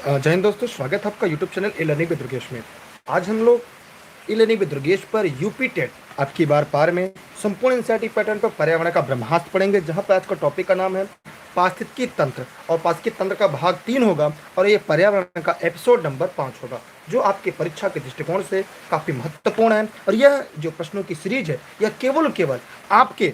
जय हिंद दोस्तों, स्वागत है आपका YouTube channel E learning with Durgesh में। आज हम लोग ई लर्निंग विद दुर्गेश पर यूपी टेट आपकी बार पार में संपूर्ण एनसीईआरटी पैटर्न पर पर्यावरण का ब्रह्मास्त्र पढ़ेंगे, जहां पर आज का टॉपिक का नाम है पारिस्थितिकी तंत्र। और पारिस्थितिकी तंत्र का भाग 3 होगा और ये पर्यावरण का एपिसोड नंबर 5 होगा, जो आपकी परीक्षा के दृष्टिकोण से काफ़ी महत्वपूर्ण है। और यह जो प्रश्नों की सीरीज है, यह केवल आपके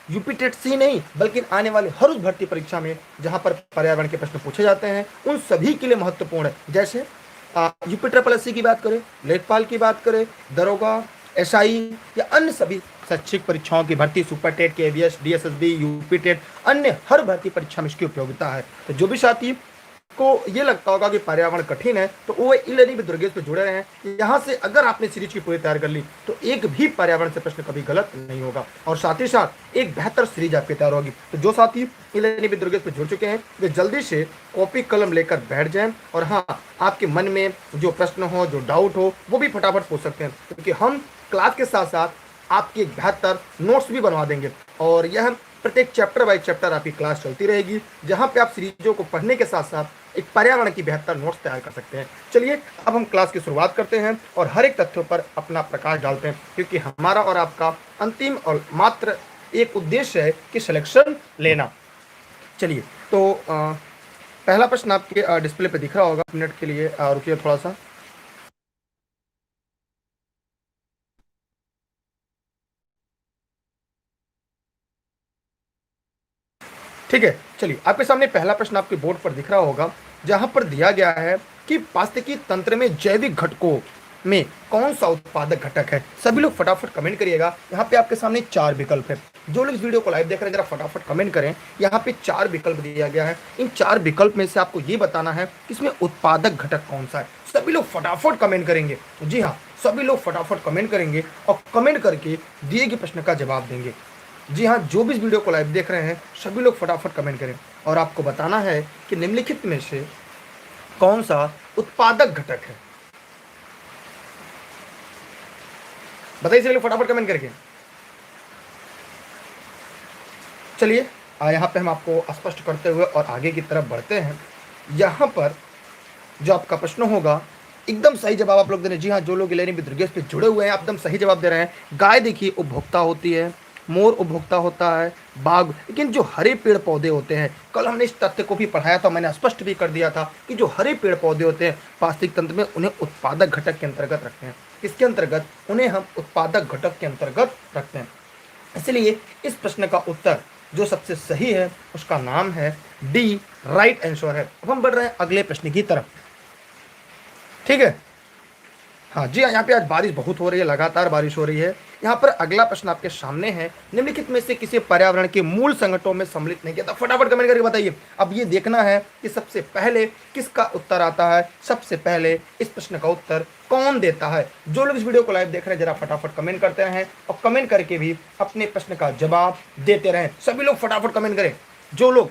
यूपी टेट सी नहीं बल्कि आने वाले हर उस भर्ती परीक्षा में जहां पर पर्यावरण के प्रश्न पूछे जाते हैं उन सभी के लिए महत्वपूर्ण है। जैसे यूपी ट्रिपल एससी की बात करें, लेखपाल की बात करें, दरोगा, एसआई या अन्य सभी शैक्षिक परीक्षाओं की भर्ती, super TET, KVS, DSSB, UP TET, अन्य हर भर्ती परीक्षा में इसकी उपयोगिता है। तो जो भी साथी को ये लगता होगा कि पर्यावरण कठिन है तो वो ई लर्निंग विद दुर्गेश पे जुड़े रहे हैं। यहाँ से अगर आपने सीरीज की पूरी तैयार कर ली तो एक भी पर्यावरण से प्रश्न कभी गलत नहीं होगा और साथ ही साथ एक बेहतर सीरीज आपकी तैयार होगी। तो जो साथी ई लर्निंग विद दुर्गेश पे जुड़ चुके हैं वे जल्दी से कॉपी कलम लेकर बैठ जाएं और हाँ, आपके मन में जो प्रश्न हो, जो डाउट हो, वो भी फटाफट पूछ सकते हैं, क्योंकि हम क्लास के साथ साथ आपकी एक बेहतर नोट्स भी बनवा देंगे। और यह प्रत्येक चैप्टर बाय चैप्टर आपकी क्लास चलती रहेगी, जहां पे आप सीरीजों को पढ़ने के साथ साथ एक पर्यावरण की बेहतर नोट्स तैयार कर सकते हैं। चलिए अब हम क्लास की शुरुआत करते हैं और हर एक तथ्यों पर अपना प्रकाश डालते हैं, क्योंकि हमारा और आपका अंतिम और मात्र एक उद्देश्य है कि सिलेक्शन लेना। चलिए तो पहला प्रश्न आपके डिस्प्ले पे दिख रहा होगा। मिनट के लिए रुकिए थोड़ा सा। ठीक है, चलिए आपके सामने पहला प्रश्न आपके बोर्ड पर दिख रहा होगा, जहां पर दिया गया है कि पारिस्थितिकी तंत्र में जैविक घटकों में कौन सा उत्पादक घटक है। सभी लोग फटाफट कमेंट करिएगा। यहाँ पे आपके सामने 4 विकल्प है। जो लोग इस वीडियो को लाइव देख रहे हैं जरा फटाफट कमेंट करें। यहाँ पे 4 विकल्प दिया गया है। इन 4 विकल्प में से आपको ये बताना है कि इसमें उत्पादक घटक कौन सा है। सभी लोग फटाफट कमेंट करेंगे। जी हाँ, सभी लोग फटाफट कमेंट करेंगे और कमेंट करके दिए गए प्रश्न का जवाब देंगे। जी हाँ, जो भी इस वीडियो को लाइव देख रहे हैं सभी लोग फटाफट कमेंट करें और आपको बताना है कि निम्नलिखित में से कौन सा उत्पादक घटक है। बताइए सभी लोग फटाफट कमेंट करके। चलिए यहाँ पे हम आपको स्पष्ट करते हुए और आगे की तरफ बढ़ते हैं। यहाँ पर जो आपका प्रश्न होगा एकदम सही जवाब आप लोग दे रहे हैं। जी हाँ, जो लोग लर्निंग विद दुर्गेश पे जुड़े हुए हैं आप एकदम सही जवाब दे रहे हैं। गाय देखिए उपभोक्ता होती है, मोर उपभोक्ता होता है, बाघ, लेकिन जो हरे पेड़ पौधे होते हैं, कल हमने इस तथ्य को भी पढ़ाया था, मैंने स्पष्ट भी कर दिया था कि जो हरे पेड़ पौधे होते हैं पारिस्थितिक तंत्र में उन्हें उत्पादक घटक के अंतर्गत रखते हैं। किसके अंतर्गत? उन्हें हम उत्पादक घटक के अंतर्गत रखते हैं। इसलिए इस प्रश्न का उत्तर जो सबसे सही है उसका नाम है डी, राइट आंसर है। अब हम बढ़ रहे हैं अगले प्रश्न की तरफ। ठीक है, हाँ जी हाँ, यहाँ पे आज बारिश बहुत हो रही है, लगातार बारिश हो रही है। यहाँ पर अगला प्रश्न आपके सामने है, निम्नलिखित में से किसी पर्यावरण के मूल संगठनों में सम्मिलित नहीं किया था। फटाफट कमेंट करके बताइए। अब ये देखना है कि सबसे पहले किसका उत्तर आता है, सबसे पहले इस प्रश्न का उत्तर कौन देता है। जो लोग इस वीडियो को लाइव देख रहे हैं जरा फटाफट कमेंट करते रहें और कमेंट करके भी अपने प्रश्न का जवाब देते रहें। सभी लोग फटाफट कमेंट करें। जो लोग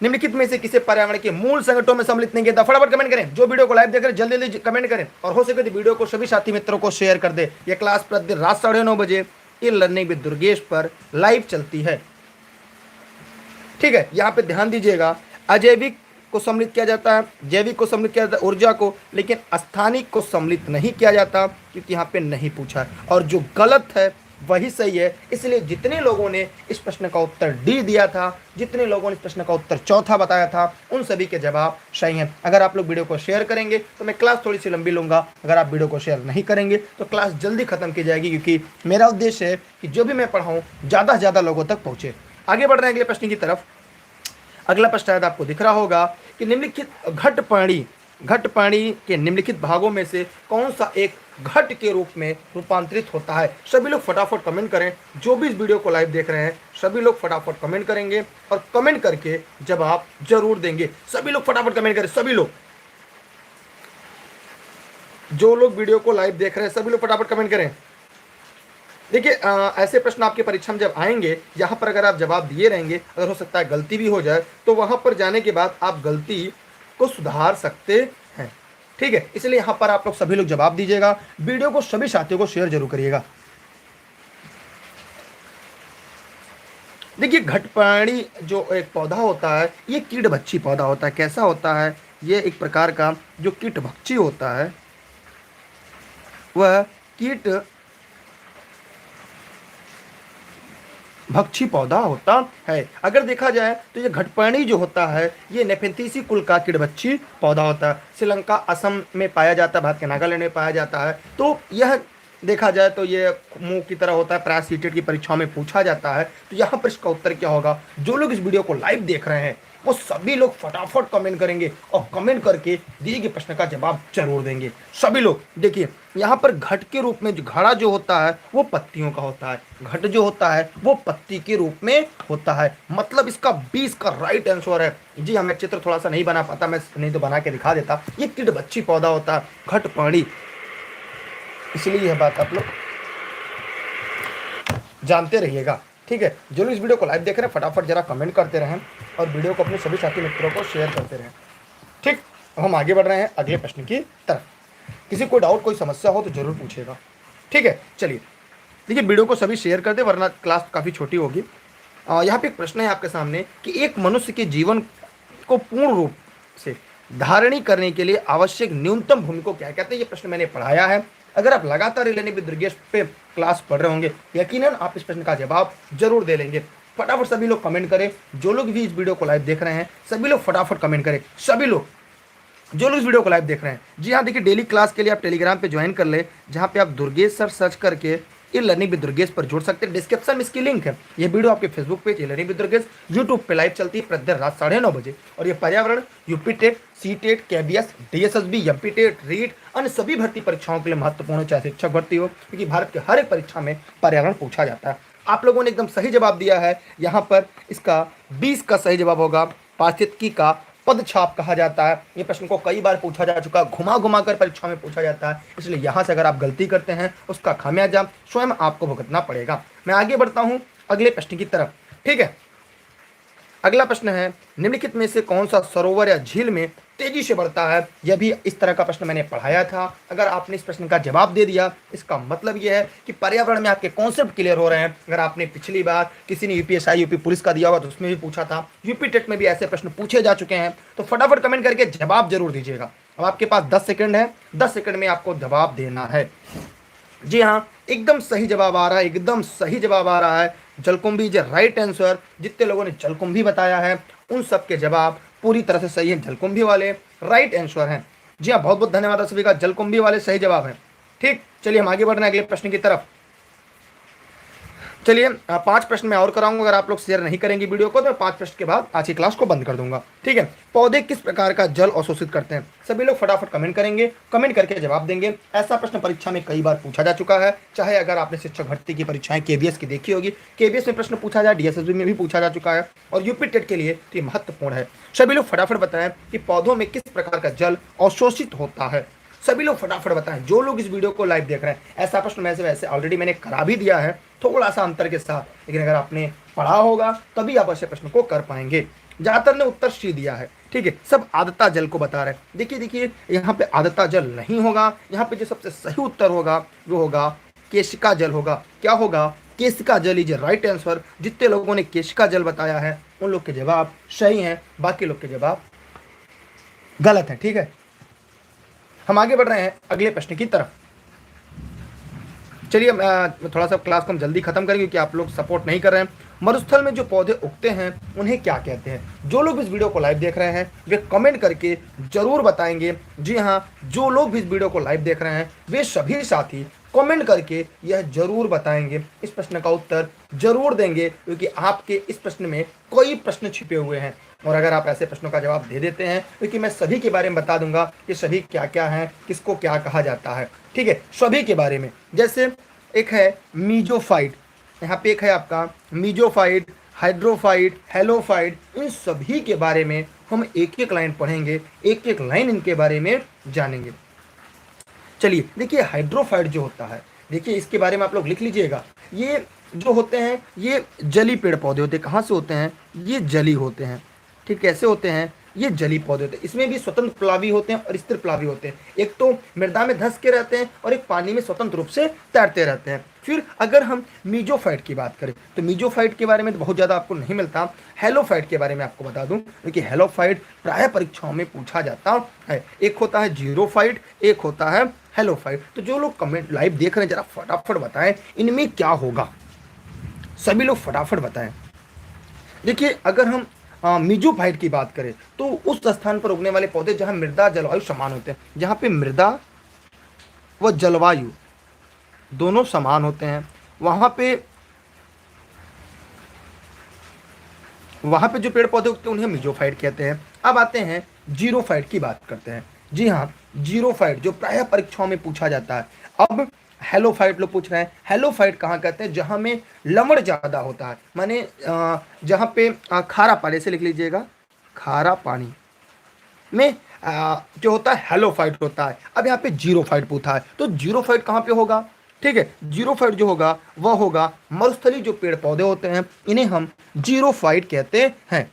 निम्नलिखित में से किसी पर्यावरण के मूल संगठनों में सम्मिलित नहीं किया था फटाफट कमेंट करें। जो वीडियो को लाइव देख रहे हैं जल्दी जल्दी कमेंट करें और हो सके तो वीडियो को सभी साथी मित्रों को शेयर कर दे। यह क्लास प्रतिदिन रात 9:30 बजे ई लर्निंग विद दुर्गेश पर लाइव चलती है। ठीक है, यहाँ पे ध्यान दीजिएगा। अजैविक को सम्मिलित किया जाता है, जैविक को सम्मिलित किया जाता है, ऊर्जा को, लेकिन स्थानिक को सम्मिलित नहीं किया जाता क्योंकि यहाँ पे नहीं पूछा है और जो गलत है वही सही है। इसलिए जितने लोगों ने इस प्रश्न का उत्तर डी दिया था, जितने लोगों ने इस प्रश्न का उत्तर चौथा बताया था, उन सभी के जवाब सही हैं। अगर आप लोग वीडियो को शेयर करेंगे तो मैं क्लास थोड़ी सी लंबी लूंगा। अगर आप वीडियो को शेयर नहीं करेंगे तो क्लास जल्दी खत्म की जाएगी, क्योंकि मेरा उद्देश्य है कि जो भी मैं पढ़ाऊँ ज़्यादा से ज़्यादा लोगों तक पहुँचे। आगे बढ़ रहे हैं अगले प्रश्न की तरफ। अगला प्रश्न शायद आपको दिख रहा होगा कि निम्नलिखित घट पानी के निम्नलिखित भागों में से कौन सा एक घट के रूप में रूपांतरित होता है। सभी लोग फटाफट कमेंट करें। जो भी इस वीडियो को लाइव देख रहे हैं सभी लोग फटाफट कमेंट करेंगे और कमेंट करके जवाब जरूर देंगे। सभी लोग फटाफट कमेंट करें। सभी लोग, जो लोग वीडियो को लाइव देख रहे हैं सभी लोग फटाफट कमेंट करें। देखिए ऐसे प्रश्न आपकी परीक्षा में जब आएंगे, यहाँ पर अगर आप जवाब दिए रहेंगे, अगर हो सकता है गलती भी हो जाए, तो वहां पर जाने के बाद आप गलती को सुधार सकते हैं। ठीक है, इसलिए यहाँ पर आप लोग सभी लोग जवाब दीजिएगा। वीडियो को सभी साथियों को शेयर जरूर करिएगा। देखिए घटपाणी जो एक पौधा होता है, ये कीड़ बच्ची पौधा होता है। कैसा होता है? ये एक प्रकार का जो कीट भक्षी होता है, वह कीट भक्षी पौधा होता है। अगर देखा जाए तो ये घटपर्णी जो होता है ये नेफेंथीसी कुल का कीटभक्षी पौधा होता है। श्रीलंका, असम में पाया जाता है, भारत के नागालैंड में पाया जाता है। तो यह देखा जाए तो ये मुंह की तरह होता है, प्राय सीटेट की परीक्षाओं में पूछा जाता है। तो यहाँ पर इसका उत्तर क्या होगा? जो लोग इस वीडियो को लाइव देख रहे हैं वो सभी लोग फटाफट कमेंट करेंगे और कमेंट करके दिए गए प्रश्न का जवाब जरूर देंगे। सभी लोग देखिए, यहाँ पर घट के रूप में जो घड़ा जो होता है वो पत्तियों का होता है, घट जो होता है वो पत्ती के रूप में होता है। मतलब इसका 20 का राइट आंसर है। जी हमें चित्र थोड़ा सा नहीं बना पाता, मैं नहीं तो बना के दिखा देता। ये कीटभक्षी पौधा होता है, घटपर्णी, इसलिए यह बात आप लोग जानते रहिएगा। ठीक है, जो लोग इस वीडियो को लाइव देख रहे हैं फटाफट जरा कमेंट करते रहें और वीडियो को अपने सभी साथी मित्रों को शेयर करते रहें। ठीक, अब हम आगे बढ़ रहे हैं अगले प्रश्न की तरफ। किसी को डाउट, कोई समस्या हो तो जरूर पूछेगा। ठीक है, चलिए देखिए, वीडियो को सभी शेयर कर दे वरना क्लास काफ़ी छोटी होगी। यहाँ पे एक प्रश्न है आपके सामने कि एक मनुष्य के जीवन को पूर्ण रूप से धारणी करने के लिए आवश्यक न्यूनतम भूमि को क्या कहते हैं? ये प्रश्न मैंने पढ़ाया है। अगर आप लगातार लर्निंग विद दुर्गेश पे क्लास पढ़ रहे होंगे, यकीनन आप इस प्रश्न का जवाब जरूर दे लेंगे। फटाफट सभी लोग कमेंट करें। जो लोग भी इस वीडियो को लाइव देख रहे हैं सभी लोग फटाफट कमेंट करें। सभी लोग जो लोग इस वीडियो को लाइव देख रहे हैं, जी हाँ देखिए, डेली क्लास के लिए आप टेलीग्राम पे ज्वाइन कर ले, जहाँ पे आप दुर्गेश सर सर्च करके ये लर्निंग विद दुर्गेश पर जुड़ सकते हैं। डिस्क्रिप्शन में इसकी लिंक है। ये वीडियो आपके Facebook page learning with Durgesh YouTube पे लाइव चलती है प्रतिदिन रात 9:30 बजे। और ये पर्यावरण, UP TET, C TET, KBS, DSSB, MP TET, REET, अन्य सभी भर्ती परीक्षाओं के लिए महत्वपूर्ण है, चाहे शिक्षक भर्ती हो, क्योंकि भारत के हर एक परीक्षा में पर्यावरण पूछा जाता है। आप लोगों ने एकदम सही जवाब दिया है। यहाँ पर इसका 20 का सही जवाब होगा। पारिस्थितिकी का पद छाप कहा जाता है। ये प्रश्न को कई बार पूछा जा चुका, घुमा घुमा कर परीक्षा में पूछा जाता है, इसलिए यहाँ से अगर आप गलती करते हैं उसका खामियाजा स्वयं आपको भुगतना पड़ेगा। मैं आगे बढ़ता हूँ अगले प्रश्न की तरफ। ठीक है, अगला प्रश्न है, निम्नलिखित में से कौन सा सरोवर या झील में तेजी से बढ़ता है? यह भी इस तरह का प्रश्न मैंने पढ़ाया था। अगर आपने इस प्रश्न का जवाब दे दिया, इसका मतलब यह है कि पर्यावरण में आपके कॉन्सेप्ट क्लियर हो रहे हैं। अगर आपने पिछली बार किसी ने यूपीएसआई, यूपी पुलिस का दिया हुआ तो उसमें भी पूछा था, यूपी टेट में भी ऐसे प्रश्न पूछे जा चुके हैं, तो फटाफट कमेंट करके जवाब जरूर दीजिएगा। अब आपके पास 10 सेकंड है, 10 सेकंड में आपको जवाब देना है। जी हाँ, एकदम सही जवाब आ रहा है, एकदम सही जवाब आ रहा है। जलकुंभी इज राइट आंसर। जितने लोगों ने जलकुंभी बताया है उन सब के जवाब पूरी तरह से सही है। जलकुंभी वाले राइट आंसर हैं। जी हाँ, बहुत बहुत धन्यवाद सभी का, जलकुंभी वाले सही जवाब है। ठीक, चलिए हम आगे बढ़ रहे हैं अगले प्रश्न की तरफ। चलिए 5 प्रश्न मैं और कराऊंगा। अगर आप लोग शेयर नहीं करेंगे वीडियो को तो मैं 5 प्रश्न के बाद आज की क्लास को बंद कर दूंगा। ठीक है, पौधे किस प्रकार का जल अवशोषित करते हैं? सभी लोग फटाफट कमेंट करेंगे, कमेंट करके जवाब देंगे। ऐसा प्रश्न परीक्षा में कई बार पूछा जा चुका है, चाहे अगर आपने शिक्षक भर्ती की परीक्षाएं केबीएस की देखी होगी, केबीएस में प्रश्न पूछा जाए, डीएसएसबी में भी पूछा जा चुका है, और यूपी टेट के लिए तो ये महत्वपूर्ण है। सभी लोग फटाफट बताएं कि पौधों में किस प्रकार का जल अवशोषित होता है। सभी लोग फटाफट बताएं जो लोग इस वीडियो को लाइव देख रहे हैं। ऐसा प्रश्न वैसे ऑलरेडी मैंने करा भी दिया है, थोड़ा सा अंतर के साथ, लेकिन अगर आपने पढ़ा होगा तभी आप ऐसे प्रश्न को कर पाएंगे। ज्यादातर ने उत्तर सी दिया है। ठीक है, सब आदता जल को बता रहे हैं। देखिए यहाँ पे आदता जल नहीं होगा, यहाँ पे जो सबसे सही उत्तर होगा वो होगा केशिका जल होगा। क्या होगा? केशिका जल इज राइट आंसर। जितने लोगों ने केशिका जल बताया है उन लोग के जवाब सही हैं, बाकी लोग के जवाब गलत है। ठीक है, हम आगे बढ़ रहे हैं अगले प्रश्न की तरफ। चलिए थोड़ा सा क्लास को हम जल्दी खत्म करेंगे क्योंकि आप लोग सपोर्ट नहीं कर रहे हैं। मरुस्थल में जो पौधे उगते हैं उन्हें क्या कहते हैं? जो लोग इस वीडियो को लाइव देख रहे हैं वे कमेंट करके जरूर बताएंगे। जी हाँ, जो लोग भी इस वीडियो को लाइव देख रहे हैं वे सभी साथी कमेंट करके यह जरूर बताएंगे, इस प्रश्न का उत्तर जरूर देंगे, क्योंकि आपके इस प्रश्न में कई प्रश्न छिपे हुए हैं। और अगर आप ऐसे प्रश्नों का जवाब दे देते हैं क्योंकि मैं सभी के बारे में बता दूंगा कि सभी क्या क्या हैं, किसको क्या कहा जाता है। ठीक है, सभी के बारे में। जैसे एक है मीजोफाइट, यहाँ पे एक है आपका मीजोफाइट, हाइड्रोफाइट, हेलोफाइट, इन सभी के बारे में हम एक एक लाइन पढ़ेंगे, एक एक लाइन इनके बारे में जानेंगे। चलिए देखिए, हाइड्रोफाइट जो होता है, देखिए इसके बारे में आप लोग लिख लीजिएगा। ये जो होते हैं ये जली पेड़ पौधे होते हैं। कहाँ से होते हैं? ये जली होते हैं। ठीक, कैसे होते हैं? ये जलीय पौधे होते हैं। इसमें भी स्वतंत्र प्लावी होते हैं और स्थिर प्लावी होते हैं। एक तो मृदा में धंस के रहते हैं और एक पानी में स्वतंत्र रूप से तैरते रहते हैं। फिर अगर हम मीजोफाइट की बात करें तो मीजोफाइट के बारे में तो बहुत ज़्यादा आपको नहीं मिलता। हेलोफाइट के बारे में आपको बता दूं, क्योंकि हेलोफाइट प्राय परीक्षाओं में पूछा जाता है। एक होता है जीरोफाइट, एक होता है हेलोफाइट। तो जो लोग कमेंट लाइव देख रहे हैं जरा फटाफट बताएं इनमें क्या होगा, सभी लोग फटाफट बताएं। देखिए अगर हम मीजोफाइट की बात करें तो उस स्थान पर उगने वाले पौधे जहां मृदा जलवायु समान होते हैं, जहां पे मृदा व जलवायु दोनों समान होते हैं, वहां पे जो पेड़ पौधे उगते हैं उन्हें मीजोफाइट कहते हैं। अब आते हैं जीरोफाइट की बात करते हैं। जी हाँ, जीरोफाइट जो प्रायः परीक्षाओं में पूछा जाता है। अब हेलोफाइट लोग पूछ रहे हैं, हेलोफाइट कहाँ कहते हैं, जहां में लवण ज्यादा होता है, माने जहां पे खारा पानी से लिख लीजिएगा, खारा पानी में जो होता है हेलोफाइट होता है। अब यहाँ पे जीरोफाइट पूछा है तो जीरोफाइट कहाँ पे होगा, ठीक है। जीरोफाइट जो होगा वह होगा मरुस्थलीय जो पेड़ पौधे होते हैं इन्हें हम जीरोफाइट कहते हैं,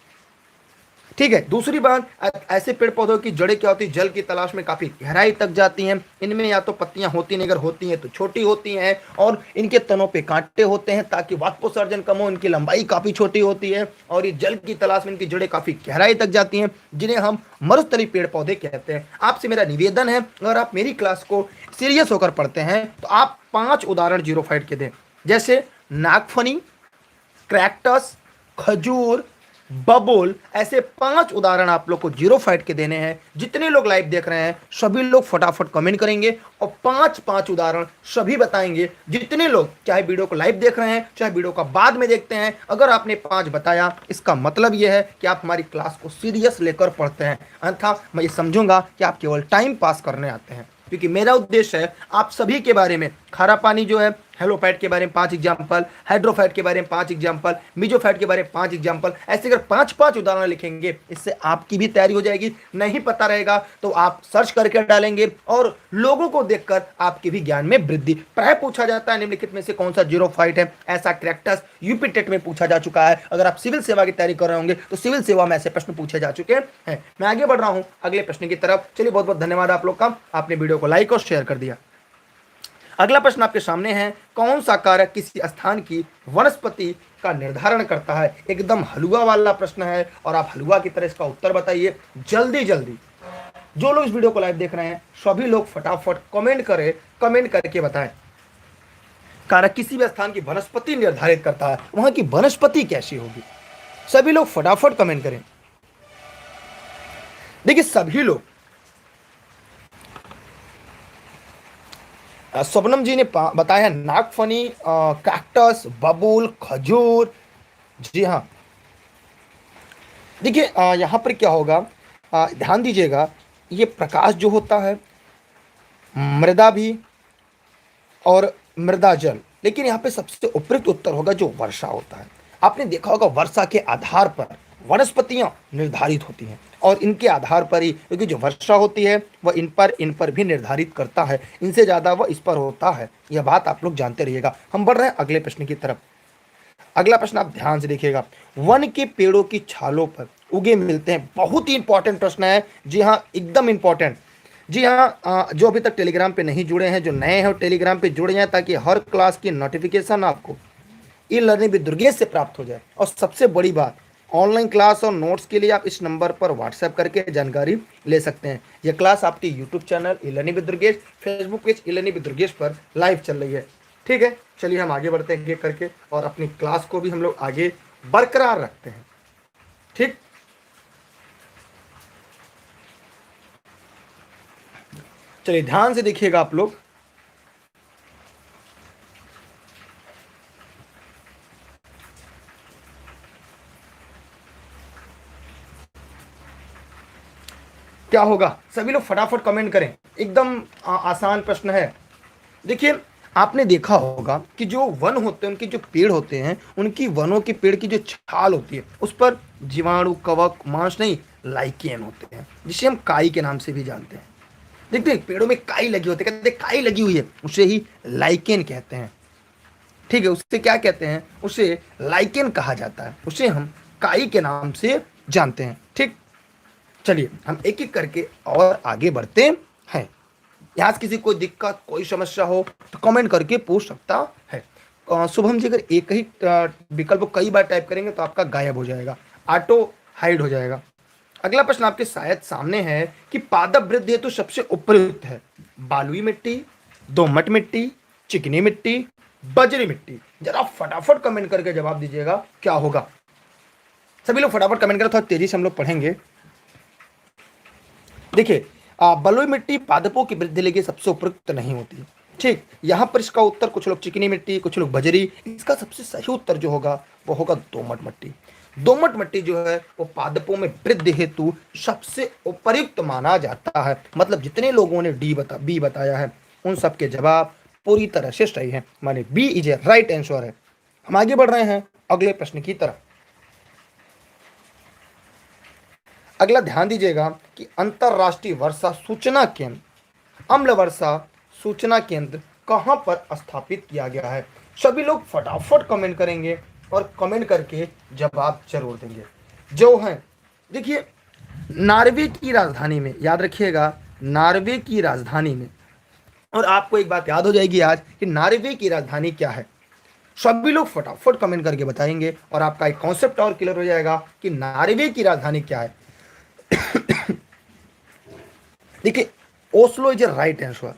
ठीक है। दूसरी बात, ऐसे पेड़ पौधों की जड़ें क्या होती है, जल की तलाश में काफी गहराई तक जाती हैं। इनमें या तो पत्तियां होती नहीं, अगर होती हैं तो छोटी होती हैं, और इनके तनों पे कांटे होते हैं ताकि वाष्पोत्सर्जन कम हो। इनकी लंबाई काफी छोटी होती है और ये जल की तलाश में इनकी जड़ें काफी गहराई तक जाती हैं, जिन्हें हम मरुस्थलीय पेड़ पौधे कहते हैं। आपसे मेरा निवेदन है, अगर आप मेरी क्लास को सीरियस होकर पढ़ते हैं तो आप 5 उदाहरण जीरोफाइट के दें, जैसे नागफनी, क्रैक्टस, खजूर, बबूल। ऐसे 5 उदाहरण आप लोग को जीरोफाइट के देने हैं। जितने लोग लाइव देख रहे हैं सभी लोग फटाफट कमेंट करेंगे और 5 उदाहरण सभी बताएंगे। जितने लोग चाहे वीडियो को लाइव देख रहे हैं चाहे वीडियो का बाद में देखते हैं, अगर आपने 5 बताया इसका मतलब यह है कि आप हमारी क्लास को सीरियस लेकर पढ़ते हैं, अन्यथा मैं ये समझूंगा कि आप केवल टाइम पास करने आते हैं। क्योंकि मेरा उद्देश्य है आप सभी के बारे में, खारा पानी जो है हेलोफाइट के बारे में 5 एग्जाम्पल, हाइड्रोफाइट के बारे में 5 एग्जाम्पल, मीजोफाइट के बारे में 5 एग्जाम्पल, ऐसे अगर 5 उदाहरण लिखेंगे इससे आपकी भी तैयारी हो जाएगी। नहीं पता रहेगा तो आप सर्च करके डालेंगे और लोगों को देखकर आपके भी ज्ञान में वृद्धि। प्राय पूछा जाता है निम्नलिखित में से कौन सा जीरोफाइट है, ऐसा क्रैक्टस यूपी टेट में पूछा जा चुका है। अगर आप सिविल सेवा की तैयारी कर रहे होंगे तो सिविल सेवा में ऐसे प्रश्न पूछे जा चुके हैं। मैं आगे बढ़ रहा हूं अगले प्रश्न की तरफ। चलिए, बहुत बहुत धन्यवाद आप लोग का, आपने वीडियो को लाइक और शेयर कर दिया। अगला प्रश्न आपके सामने है, कौन सा कारक किसी स्थान की वनस्पति का निर्धारण करता है। एकदम हलवा वाला प्रश्न है और आप हलवा की तरह इसका उत्तर बताइए जल्दी जल्दी। जो लोग इस वीडियो को लाइव देख रहे हैं सभी लोग फटाफट कमेंट करें, कमेंट करके बताएं कारक किसी भी स्थान की वनस्पति निर्धारित करता है, वहां की वनस्पति कैसी होगी। सभी लोग फटाफट कमेंट करें। देखिए सभी लोग, स्वप्नम जी ने बताया नागफनी, कैक्टस, बबूल, खजूर। जी हाँ, देखिए यहाँ पर क्या होगा, ध्यान दीजिएगा, ये प्रकाश जो होता है, मृदा भी और मृदा जल, लेकिन यहाँ पे सबसे उपयुक्त उत्तर होगा जो वर्षा होता है। आपने देखा होगा वर्षा के आधार पर वनस्पतियां निर्धारित होती हैं और इनके आधार पर ही, क्योंकि जो वर्षा होती है वह इन पर भी निर्धारित करता है, इनसे ज़्यादा वह इस पर होता है। यह बात आप लोग जानते रहिएगा। हम बढ़ रहे हैं अगले प्रश्न की तरफ। अगला प्रश्न आप ध्यान से देखिएगा, वन के पेड़ों की छालों पर उगे मिलते हैं। बहुत ही इंपॉर्टेंट प्रश्न है। जी हाँ, एकदम इंपॉर्टेंट। जी हाँ, जो अभी तक टेलीग्राम पे नहीं जुड़े हैं, जो नए हैं टेलीग्राम पे जुड़ जाएं ताकि हर क्लास की नोटिफिकेशन आपको ई लर्निंग विद दुर्गेश से प्राप्त हो जाए। और सबसे बड़ी बात, ऑनलाइन क्लास और नोट्स के लिए आप इस नंबर पर व्हाट्सएप करके जानकारी ले सकते हैं। यह क्लास आपकी YouTube channel E learning with Durgesh, Facebook page E learning with Durgesh पर लाइव चल रही है। ठीक है, चलिए हम आगे बढ़ते हैं करके और अपनी क्लास को भी हम लोग आगे बरकरार रखते हैं। ठीक, चलिए ध्यान से देखिएगा आप लोग। क्या होगा, सभी लोग फटाफट कमेंट करें। एकदम आसान प्रश्न है। देखिए आपने देखा होगा कि जो वन होते हैं, उनके जो पेड़ होते हैं, उनकी वनों के पेड़ की जो छाल होती है उस पर जीवाणु, कवक, मांस नहीं, लाइकेन होते हैं, जिसे हम काई के नाम से भी जानते हैं। देखते हैं पेड़ों में काई लगी होती है, कहते हैं काई लगी हुई है, उसे ही लाइकेन कहते हैं। ठीक है, उससे क्या कहते हैं, उसे लाइकेन कहा जाता है, उसे हम काई के नाम से जानते हैं। ठीक, चलिए हम एक एक करके और आगे बढ़ते हैं। यहाँ से किसी को कोई दिक्कत कोई समस्या हो तो कमेंट करके पूछ सकता है। शुभम जी अगर एक ही विकल्प को कई बार टाइप करेंगे तो आपका गायब हो जाएगा, ऑटो हाइड हो जाएगा। अगला प्रश्न आपके शायद सामने है कि पादप वृद्धि हेतु सबसे उपयुक्त है बालुई मिट्टी, दोमट मिट्टी, चिकनी मिट्टी, बजरी मिट्टी। जरा फटाफट कमेंट करके जवाब दीजिएगा क्या होगा। सभी लोग फटाफट कमेंट करें, थोड़ा तेजी से हम लोग पढ़ेंगे। देखिए बलुई मिट्टी पादपों की वृद्धि के लिए सबसे उपयुक्त नहीं होती। ठीक, यहां पर इसका उत्तर कुछ लोग चिकनी मिट्टी, कुछ लोग बजरी। इसका सबसे सही उत्तर जो होगा वो होगा दोमट मिट्टी। दोमट मिट्टी जो है वो पादपों में वृद्धि हेतु सबसे उपयुक्त माना जाता है। मतलब जितने लोगों ने बी बताया है उन सबके जवाब पूरी तरह से सही है, माने B is a right answer है। हम आगे बढ़ रहे हैं अगले प्रश्न की तरफ। अगला ध्यान दीजिएगा कि अंतरराष्ट्रीय वर्षा सूचना केंद्र, अम्ल वर्षा सूचना केंद्र कहां पर स्थापित किया गया है। सभी लोग फटाफट कमेंट करेंगे और कमेंट करके जवाब जरूर देंगे। जो है देखिए नॉर्वे की राजधानी में, याद रखिएगा नॉर्वे की राजधानी में। और आपको एक बात याद हो जाएगी आज कि नॉर्वे की राजधानी क्या है। सभी लोग फटाफट कमेंट करके बताएंगे और आपका एक कॉन्सेप्ट और क्लियर हो जाएगा कि नॉर्वे की राजधानी क्या है। देखिए Oslo is a right answer.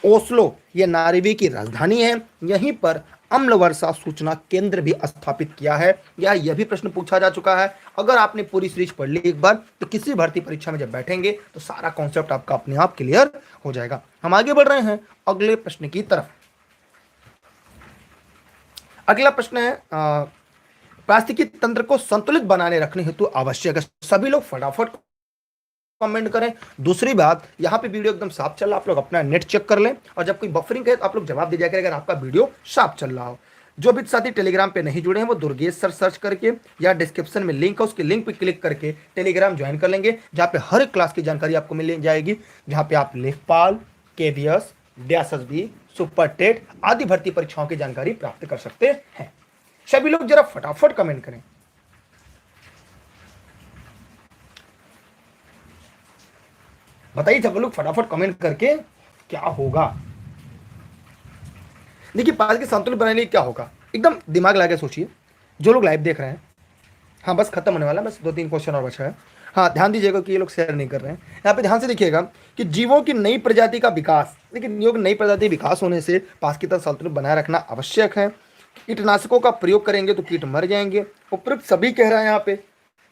Oslo ये नॉर्वे की राजधानी है। यहीं पर अम्ल वर्षा सूचना केंद्र भी स्थापित किया है। यह भी प्रश्न पूछा जा चुका है। अगर आपने पूरी सीरीज पढ़ ली एक बार तो किसी भर्ती परीक्षा में जब बैठेंगे तो सारा कॉन्सेप्ट आपका अपने आप क्लियर हो जाएगा। हम आगे बढ़ रहे हैं अगले प्रश्न की तरफ। अगला प्रश्न है पारिस्थितिकी तंत्र को संतुलित बनाने रखने हेतु आवश्यक है। सभी लोग फटाफट कमेंट करें। दूसरी बात, यहाँ पे वीडियो एकदम साफ चल रहा है, आप लोग अपना नेट चेक कर लें और जब कोई बफरिंग है तो आप लोग जवाब दीजिए अगर आपका वीडियो साफ चल रहा हो। जो भी साथी टेलीग्राम पे नहीं जुड़े हैं वो दुर्गेश सर सर्च करके या डिस्क्रिप्शन में लिंक है उसके लिंक पे क्लिक करके टेलीग्राम ज्वाइन कर लेंगे, जहाँ पे हर क्लास की जानकारी आपको मिल जाएगी, जहाँ पे आप लेखपाल, केवीएस, DSSB, सुपर टेट आदि भर्ती परीक्षाओं की जानकारी प्राप्त कर सकते हैं। सभी लोग जरा फटाफट कमेंट करें। बताइए सब लोग फटाफट कमेंट करके क्या होगा। देखिए पास के संतुलित बनाने के लिए क्या होगा, एकदम दिमाग लगा के सोचिए। जो लोग लाइव देख रहे हैं, हाँ बस खत्म होने वाला, बस 2-3 क्वेश्चन और बचा है। हाँ ध्यान दीजिएगा कि ये लोग शेयर नहीं कर रहे हैं। यहाँ पे ध्यान से देखिएगा कि जीवों की नई प्रजाति का विकास, लेकिन जीवों की नई प्रजाति विकास होने से पास की तरह संतुलित बनाए रखना आवश्यक है। कीटनाशकों का प्रयोग करेंगे तो कीट मर जाएंगे, उपयुक्त सभी कह रहे हैं यहाँ पे।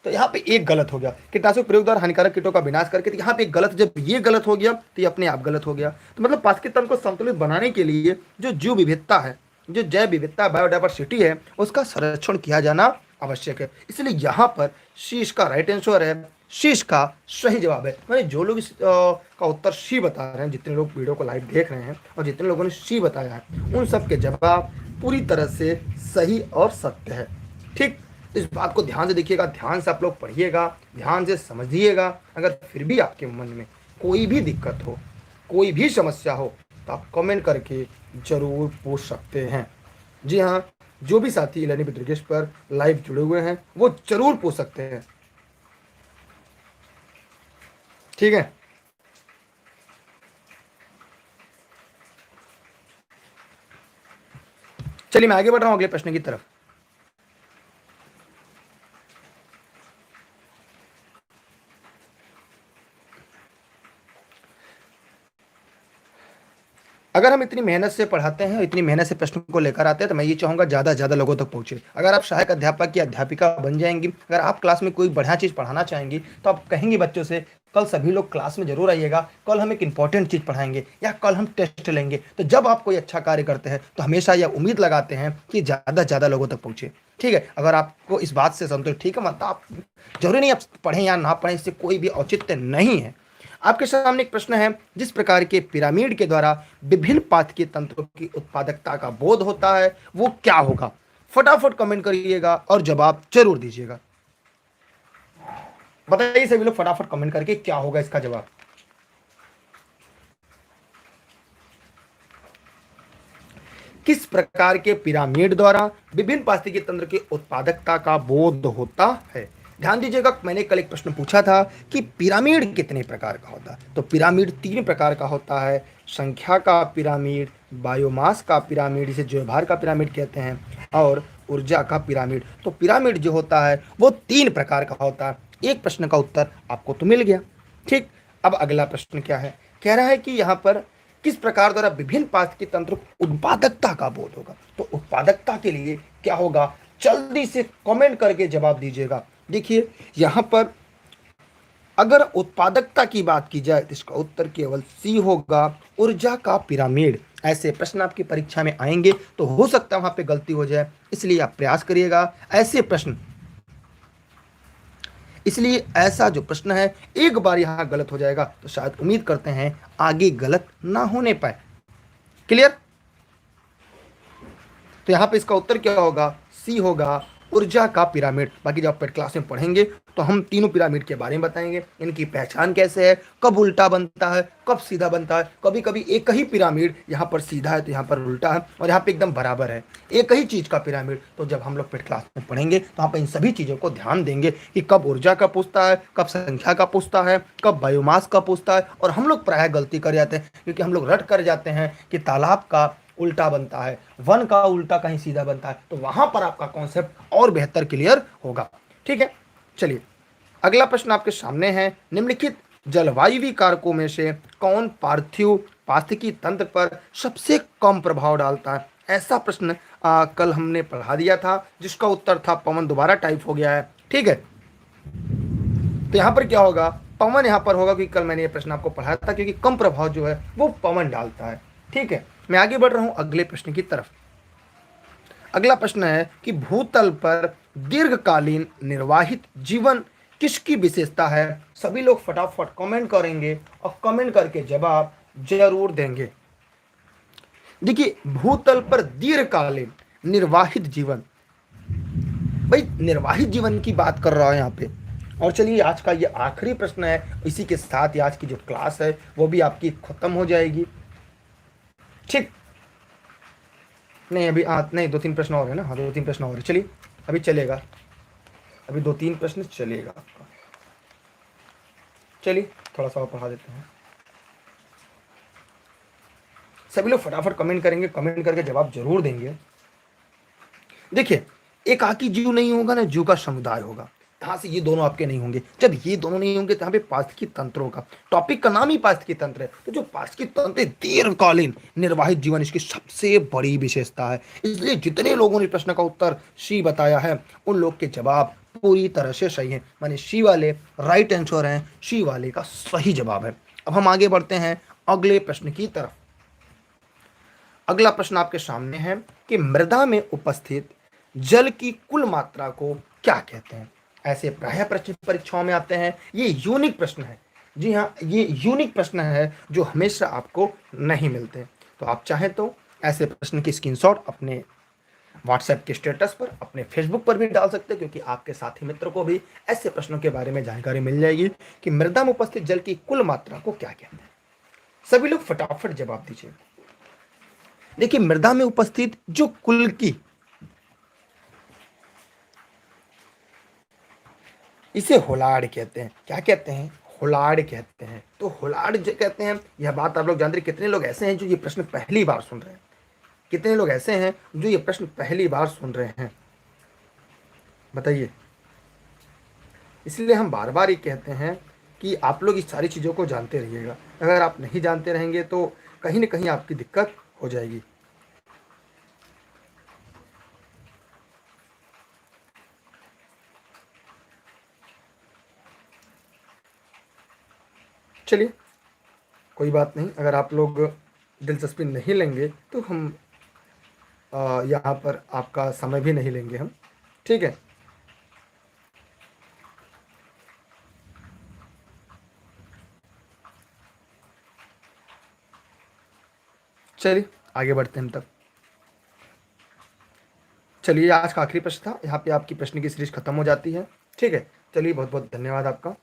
तो यहाँ पे एक गलत हो गया, कीटनाशक प्रयोग द्वारा हानिकारक कीटों का विनाश करके। तो यहाँ पे एक गलत, जब ये गलत हो गया तो ये अपने आप गलत हो गया। तो मतलब पारिस्थितिक तंत्र को संतुलित बनाने के लिए जो जीव विविधता है, जो जैव विविधता बायोडाइवर्सिटी है, उसका संरक्षण किया जाना आवश्यक है। इसलिए यहाँ पर सी इसका राइट आंसर है, सी इसका सही जवाब है। मैंने जो लोग इस का उत्तर सी बता रहे हैं, जितने लोग वीडियो को लाइव देख रहे हैं और जितने लोगों ने सी बताया है, उन सब के जवाब पूरी तरह से सही और सत्य है। ठीक, इस बात को ध्यान से देखिएगा, ध्यान से आप लोग पढ़िएगा, ध्यान से समझिएगा। अगर फिर भी आपके मन में कोई भी दिक्कत हो, कोई भी समस्या हो तो आप कमेंट करके जरूर पूछ सकते हैं। जी हाँ, जो भी साथी लर्निंग विद दुर्गेश पर लाइव जुड़े हुए हैं वो जरूर पूछ सकते हैं। ठीक है, चलिए मैं आगे बढ़ रहा हूं अगले प्रश्न की तरफ। अगर हम इतनी मेहनत से पढ़ाते हैं, इतनी मेहनत से प्रश्न को लेकर आते हैं, तो मैं ये चाहूँगा ज़्यादा से ज़्यादा लोगों तक पहुँचे। अगर आप सहायक अध्यापक या अध्यापिका बन जाएंगी, अगर आप क्लास में कोई बढ़िया चीज़ पढ़ाना चाहेंगी तो आप कहेंगी बच्चों से कल सभी लोग क्लास में जरूर आइएगा, कल हम एक इंपॉर्टेंट चीज़ पढ़ाएंगे या कल हम टेस्ट लेंगे। तो जब आप कोई अच्छा कार्य करते हैं तो हमेशा यह उम्मीद लगाते हैं कि ज़्यादा से ज़्यादा लोगों तक पहुँचे। ठीक है, अगर आपको इस बात से संतुष्ट, ठीक है, मतलब आप जरूरी नहीं आप पढ़ें या ना पढ़ें, इससे कोई भी औचित्य नहीं है। आपके सामने एक प्रश्न है, जिस प्रकार के पिरामिड के द्वारा विभिन्न पाथकीय तंत्रों की उत्पादकता का बोध होता है वो क्या होगा। फटाफट कमेंट करिएगा और जवाब जरूर दीजिएगा। बताइए सभी लोग फटाफट कमेंट करके क्या होगा इसका जवाब। किस प्रकार के पिरामिड द्वारा विभिन्न पारिस्थितिकी तंत्र की उत्पादकता का बोध होता है। ध्यान दीजिएगा, मैंने कल एक प्रश्न पूछा था कि पिरामिड कितने प्रकार का होता है। तो पिरामिड 3 प्रकार का होता है। संख्या का पिरामिड, बायोमास का पिरामिड, इसे ज्वाभार का पिरामिड कहते हैं, और ऊर्जा का पिरामिड। तो पिरामिड जो होता है वो 3 प्रकार का होता है। एक प्रश्न का उत्तर आपको तो मिल गया। ठीक, अब अगला प्रश्न क्या है, कह रहा है कि यहाँ पर किस प्रकार द्वारा विभिन्न पारिस्थितिक तंत्र को उत्पादकता का बोध होगा। तो उत्पादकता के लिए क्या होगा, जल्दी से कमेंट करके जवाब दीजिएगा। देखिए यहां पर अगर उत्पादकता की बात की जाए तो इसका उत्तर केवल सी होगा, ऊर्जा का पिरामिड। ऐसे प्रश्न आपकी परीक्षा में आएंगे तो हो सकता है वहां पे गलती हो जाए, इसलिए आप प्रयास करिएगा ऐसे प्रश्न, इसलिए ऐसा जो प्रश्न है एक बार यहां गलत हो जाएगा तो शायद उम्मीद करते हैं आगे गलत ना होने पाए। क्लियर? तो यहां पे इसका उत्तर क्या होगा, सी होगा, ऊर्जा का पिरामिड। बाकी जब आप क्लास में पढ़ेंगे तो हम तीनों पिरामिड के बारे में बताएंगे, इनकी पहचान कैसे है, कब उल्टा बनता है, कब सीधा बनता है। कभी कभी एक ही पिरामिड यहाँ पर सीधा है तो यहाँ पर उल्टा है, और यहाँ पे एकदम बराबर है, एक ही चीज का पिरामिड। तो जब हम लोग पेट क्लास में पढ़ेंगे तो यहाँ पर इन सभी चीजों को ध्यान देंगे कि कब ऊर्जा का पूछता है, कब संख्या का पूछता है, कब बायोमास का पूछता है। और हम लोग प्रायः गलती कर जाते हैं क्योंकि हम लोग रट कर जाते हैं कि तालाब का उल्टा बनता है, वन का उल्टा कहीं सीधा बनता है। तो वहां पर आपका कॉन्सेप्ट और बेहतर क्लियर होगा। ठीक है, चलिए अगला प्रश्न आपके सामने है, निम्नलिखित जलवायु कारकों में से कौन पार्थिव पारिस्थितिकी तंत्र पर सबसे कम प्रभाव डालता है। ऐसा प्रश्न कल हमने पढ़ा दिया था जिसका उत्तर था पवन। दोबारा टाइप हो गया है। ठीक है, तो यहां पर क्या होगा, पवन यहां पर होगा क्योंकि कल मैंने ये प्रश्न आपको पढ़ाया था, क्योंकि कम प्रभाव जो है वो पवन डालता है। ठीक है, मैं आगे बढ़ रहा हूं अगले प्रश्न की तरफ। अगला प्रश्न है कि भूतल पर दीर्घकालीन निर्वाहित जीवन किसकी विशेषता है। सभी लोग फटाफट कमेंट करेंगे और कमेंट करके जवाब जरूर देंगे। देखिए भूतल पर दीर्घकालीन निर्वाहित जीवन, भाई निर्वाहित जीवन की बात कर रहा है यहाँ पे। और चलिए आज का ये आखिरी प्रश्न है, इसी के साथ ही आज की जो क्लास है वो भी आपकी खत्म हो जाएगी। ठीक, नहीं अभी नहीं 2-3 प्रश्न और है ना। हाँ 2-3 प्रश्न और है, चलिए अभी चलेगा, अभी 2-3 प्रश्न चलेगा आपका। चलिए थोड़ा सा और पढ़ा देते हैं। सभी लोग फटाफट कमेंट करेंगे, कमेंट करके जवाब जरूर देंगे। देखिए एकाकी जीव नहीं होगा ना, जीव का समुदाय होगा। यहाँ से ये दोनों आपके नहीं होंगे। जब ये दोनों नहीं होंगे तो यहाँ पे पारिस्थितिकी तंत्रों का टॉपिक का नाम ही पारिस्थितिकी तंत्र है। तो जो पारिस्थितिकी तंत्र दीर्घकालीन निर्वाहित जीवन इसकी सबसे बड़ी विशेषता है। इसलिए जितने लोगों ने प्रश्न का उत्तर सी बताया है उन लोग के जवाब पूरी तरह से सही है, माने सी वाले राइट आंसर हैं, सी वाले का सही जवाब है। अब हम आगे बढ़ते हैं अगले प्रश्न की तरफ। अगला प्रश्न आपके सामने है कि मृदा में उपस्थित जल की कुल मात्रा को क्या कहते हैं। ऐसे प्रायः प्रश्न परीक्षाओं में आते हैं, ये यूनिक प्रश्न है। जी हाँ, ये यूनिक प्रश्न है जो हमेशा आपको नहीं मिलते। तो आप चाहें तो ऐसे प्रश्न की स्क्रीनशॉट अपने व्हाट्सएप के स्टेटस पर, अपने फेसबुक पर भी डाल सकते हैं, क्योंकि आपके साथी मित्रों को भी ऐसे प्रश्नों के बारे में जानकारी मिल जाएगी कि मृदा में उपस्थित जल की कुल मात्रा को क्या कहते हैं। सभी लोग फटाफट जवाब दीजिए। देखिए मृदा में उपस्थित जो कुल की, इसे होलार्ड कहते हैं। क्या कहते हैं, होलार्ड कहते हैं। तो होलार्ड जो कहते हैं, यह बात आप लोग जानते हैं। कितने लोग ऐसे हैं जो ये प्रश्न पहली बार सुन रहे हैं, कितने लोग ऐसे हैं जो ये प्रश्न पहली बार सुन रहे हैं, बताइए। इसलिए हम बार बार ये कहते हैं कि आप लोग इस सारी चीज़ों को जानते रहिएगा। अगर आप नहीं जानते रहेंगे तो कहीं ना कहीं आपकी दिक्कत हो जाएगी। चलिए कोई बात नहीं, अगर आप लोग दिलचस्पी नहीं लेंगे तो हम यहाँ पर आपका समय भी नहीं लेंगे हम। ठीक है, चलिए आगे बढ़ते हैं हम तब। चलिए आज का आखिरी प्रश्न था, यहाँ पे आपकी प्रश्न की सीरीज खत्म हो जाती है। ठीक है, चलिए बहुत बहुत धन्यवाद आपका।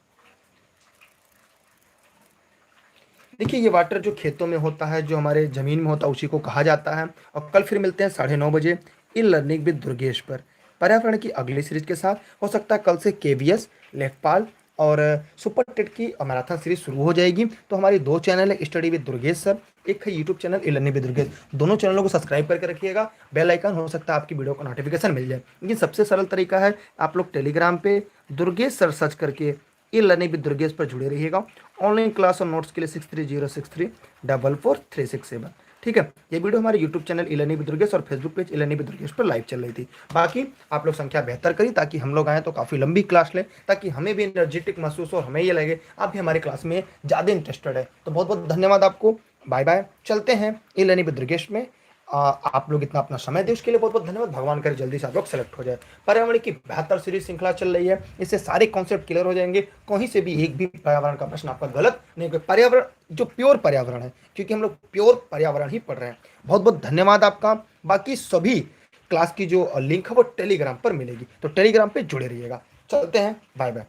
देखिए ये वाटर जो खेतों में होता है, जो हमारे ज़मीन में होता है, उसी को कहा जाता है। और कल फिर मिलते हैं 9:30 बजे इन लर्निंग विद दुर्गेश पर। पर्यावरण की अगली सीरीज के साथ हो सकता है कल से केवीएस, लेखपाल और सुपर टेट की मैराथन सीरीज शुरू हो जाएगी। तो हमारी दो चैनल है, स्टडी विद दुर्गेश सर, एक है YouTube channel E learning with Durgesh. दोनों चैनलों को सब्सक्राइब करके रखिएगा, बेल आइकन, हो सकता है आपकी वीडियो को नोटिफिकेशन मिल जाए। लेकिन सबसे सरल तरीका है, आप लोग टेलीग्राम पे दुर्गेश सर सर्च करके ई लर्निंग विद दुर्गेश पर जुड़े रहिएगा। ऑनलाइन क्लास और नोट्स के लिए 63063447। ठीक है, ये वीडियो हमारे YouTube channel E learning with Durgesh और Facebook page E learning with Durgesh पर लाइव चल रही थी। बाकी आप लोग संख्या बेहतर करी ताकि हम लोग आए तो काफ़ी लंबी क्लास लें, ताकि हमें भी एनर्जेटिक महसूस हो और हमें ये लगे आप भी हमारी क्लास में ज़्यादा इंटरेस्टेड है। तो बहुत बहुत धन्यवाद आपको, बाय बाय, चलते हैं ई लर्निंग विद दुर्गेश में। आप लोग इतना अपना समय दें उसके लिए बहुत बहुत धन्यवाद। भगवान करे जल्दी से आप लोग सेलेक्ट हो जाए। पर्यावरण की बेहतर सीरीज श्रृंखला चल रही है, इससे सारे कॉन्सेप्ट क्लियर हो जाएंगे। कहीं से भी एक भी पर्यावरण का प्रश्न आपका गलत नहीं होगा। पर्यावरण जो प्योर पर्यावरण है, क्योंकि हम लोग प्योर पर्यावरण ही पढ़ रहे हैं। बहुत बहुत धन्यवाद आपका। बाकी सभी क्लास की जो लिंक है वो टेलीग्राम पर मिलेगी, तो टेलीग्राम पे जुड़े रहिएगा। चलते हैं, बाय बाय।